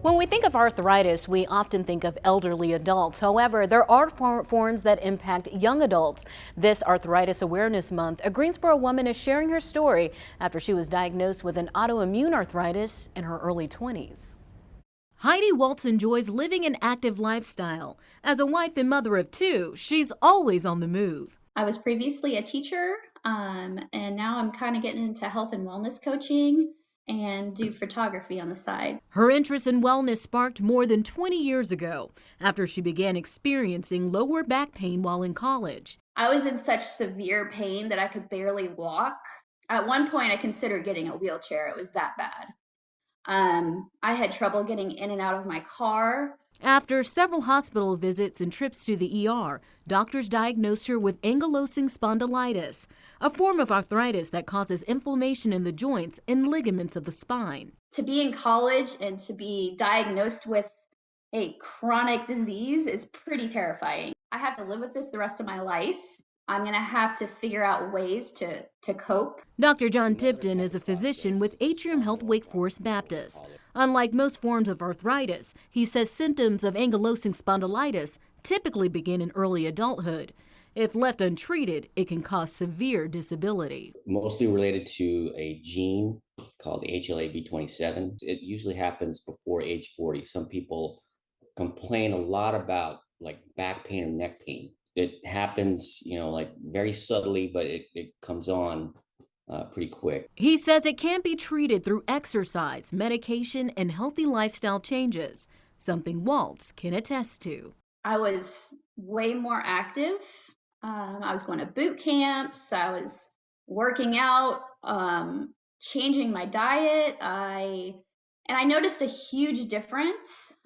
When we think of arthritis, we often think of elderly adults. However, there are forms that impact young adults. This Arthritis Awareness Month, a Greensboro woman is sharing her story after she was diagnosed with an autoimmune arthritis in her early 20s. Heidi Waltz enjoys living an active lifestyle. As a wife and mother of two, she's always on the move. I was previously a teacher, and now I'm kind of getting into health and wellness coaching and do photography on the side. Her interest in wellness sparked more than 20 years ago after she began experiencing lower back pain while in college. I was in such severe pain that I could barely walk. At one point, I considered getting a wheelchair. It was that bad. I had trouble getting in and out of my car. After several hospital visits and trips to the ER, doctors diagnosed her with ankylosing spondylitis, a form of arthritis that causes inflammation in the joints and ligaments of the spine. To be in college and to be diagnosed with a chronic disease is pretty terrifying. I have to live with this the rest of my life. I'm going to have to figure out ways to cope. Dr. John Tipton is a physician with Atrium Health Wake Forest Baptist. Unlike most forms of arthritis, he says symptoms of ankylosing spondylitis typically begin in early adulthood. If left untreated, it can cause severe disability. Mostly related to a gene called HLA-B27. It usually happens before age 40. Some people complain a lot about like back pain or neck pain. It happens, like very subtly, but it comes on pretty quick. He says it can be treated through exercise, medication, and healthy lifestyle changes, something Waltz can attest to. I was way more active. I was going to boot camps. I was working out, changing my diet. I noticed a huge difference.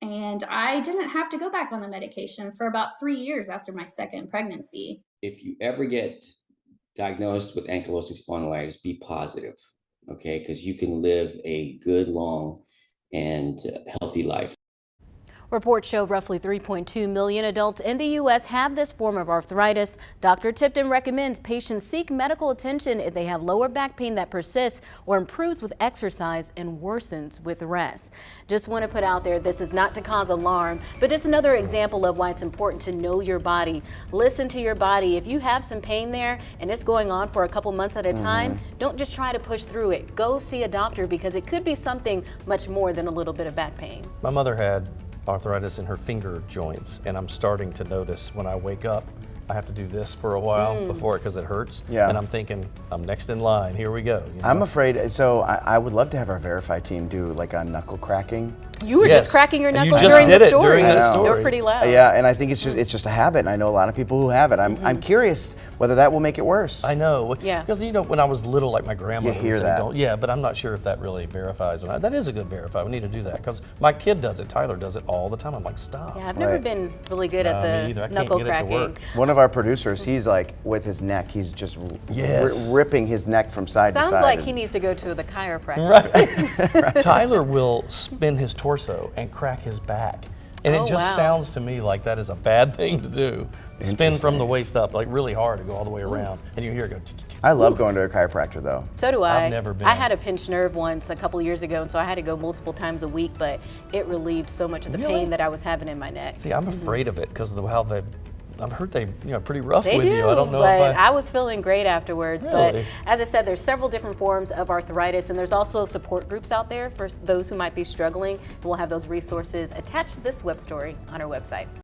And I didn't have to go back on the medication for about 3 years after my second pregnancy. If you ever get diagnosed with ankylosing spondylitis, be positive, okay? Because you can live a good, long, and healthy life. Reports show roughly 3.2 million adults in the U.S. have this form of arthritis. Dr. Tipton recommends patients seek medical attention if they have lower back pain that persists or improves with exercise and worsens with rest. Just want to put out there, this is not to cause alarm, but just another example of why it's important to know your body. Listen to your body. If you have some pain there and it's going on for a couple months at a time, don't just try to push through it. Go see a doctor because it could be something much more than a little bit of back pain. My mother had arthritis in her finger joints, and I'm starting to notice when I wake up, I have to do this for a while before it, because it hurts. Yeah. And I'm thinking, I'm next in line, here we go. I'm afraid, so I would love to have our Verify team do like a knuckle cracking. You were just cracking your knuckles you just during did the it story. during the story. They were pretty loud. Yeah, and I think it's just a habit, and I know a lot of people who have it. I'm curious whether that will make it worse. I know. Yeah. Because when I was little, like my grandmother You hear would say, that. yeah, but I'm not sure if that really verifies or not. That is a good verify. We need to do that, because my kid does it. Tyler does it all the time. I'm like, stop. Yeah, I've never been really good at me the either. I can't knuckle get it to cracking. work. One of our producers, he's like, with his neck, he's just ripping his neck from side to side. Sounds like he needs to go to the chiropractor. Right. Tyler will spin his torso and crack his back. And it just sounds to me like that is a bad thing to do. Spin from the waist up, like really hard to go all the way around. And you hear it go. I love going to a chiropractor though. So do I. I've never been. I had a pinched nerve once a couple years ago, and so I had to go multiple times a week, but it relieved so much of the pain that I was having in my neck. See, I'm afraid of it because of how I've heard they, pretty rough They with do, you. I don't know but if I was feeling great afterwards. Really? But as I said, there's several different forms of arthritis, and there's also support groups out there for those who might be struggling. We'll have those resources attached to this web story on our website.